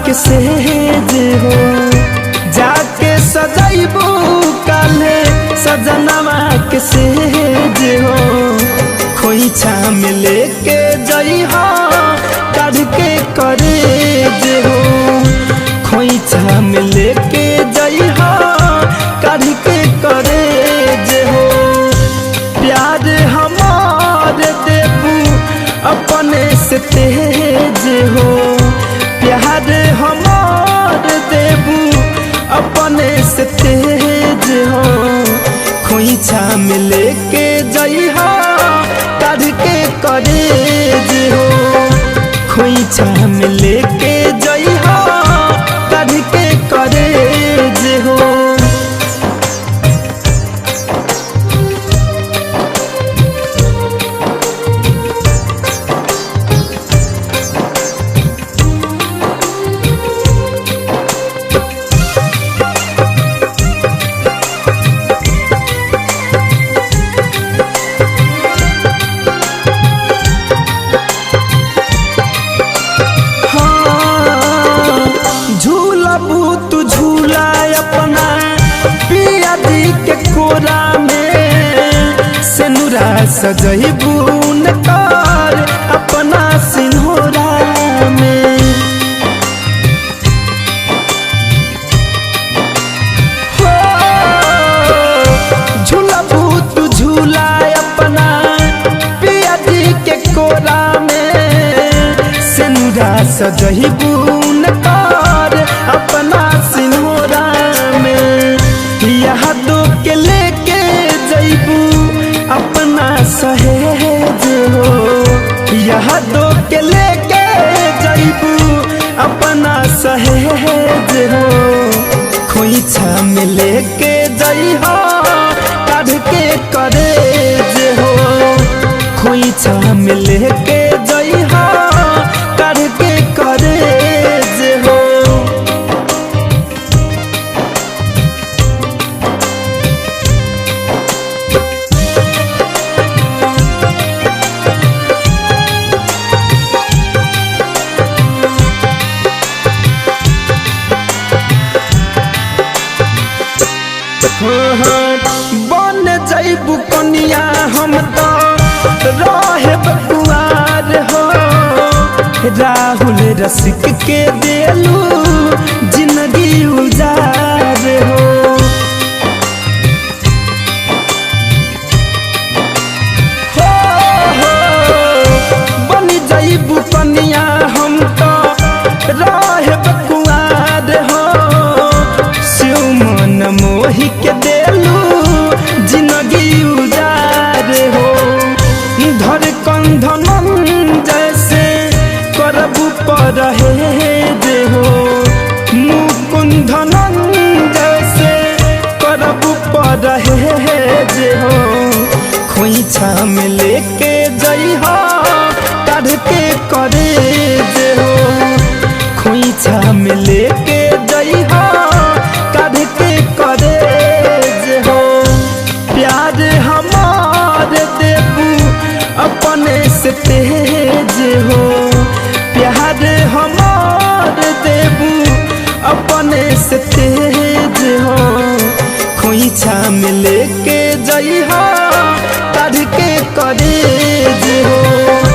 के सेज हो जाके सजाइबू काले सजनवा के सेज हो खोइछा में लेके जइहा काढ़ के करेज हो खोइछा में लेके जइहा काढ़ के करेज हो प्यार हमार देबू अपने से तेज हो प्यार हमार देबू अपने से तेज हो खोइछा में लेके जइहा काढ़ के करेज हो खोइछा में लेके जइहा काढ़ के करेज हो। तू झूला अपना पिया दी के कोरा में सेनुरा सजइबू न कर अपना सिन्होरा में झूलबू तू झूला अपना पिया दी के कोरा में सेनुरा सजइबू न कर अपना सिन्होरा में यादों के लेके जइबू अपना सहेज हो यादों के लेके जइबू अपना सहेज हो खोइछा में लेके जइहा काढ़ के करेज हो खोइछा में लेके जइहा काढ़ के करेज हो। बन जइबू कनिया हम तो रहे बकुआर हो राहुल रसिक के देलू जिंदगी उजार हो बन जइबू कनिया हम तो रहे बकुआर हो मन मोहि के देलू जिंदगी उजार हो धर कंधन जैसे करबू परहेज हो मुकुंधन जैसे करबू परहेज हो खोइछा में लेके जइहा काढ़ के करेज हो खोइछा में लेके जइहा काढ़ के करेज हो प्यार हमार देबू अपने से तेज हो प्यार हमार देबू अपने से तेज हो खोइछा में लेके जइहा काढ़ के करेज हो।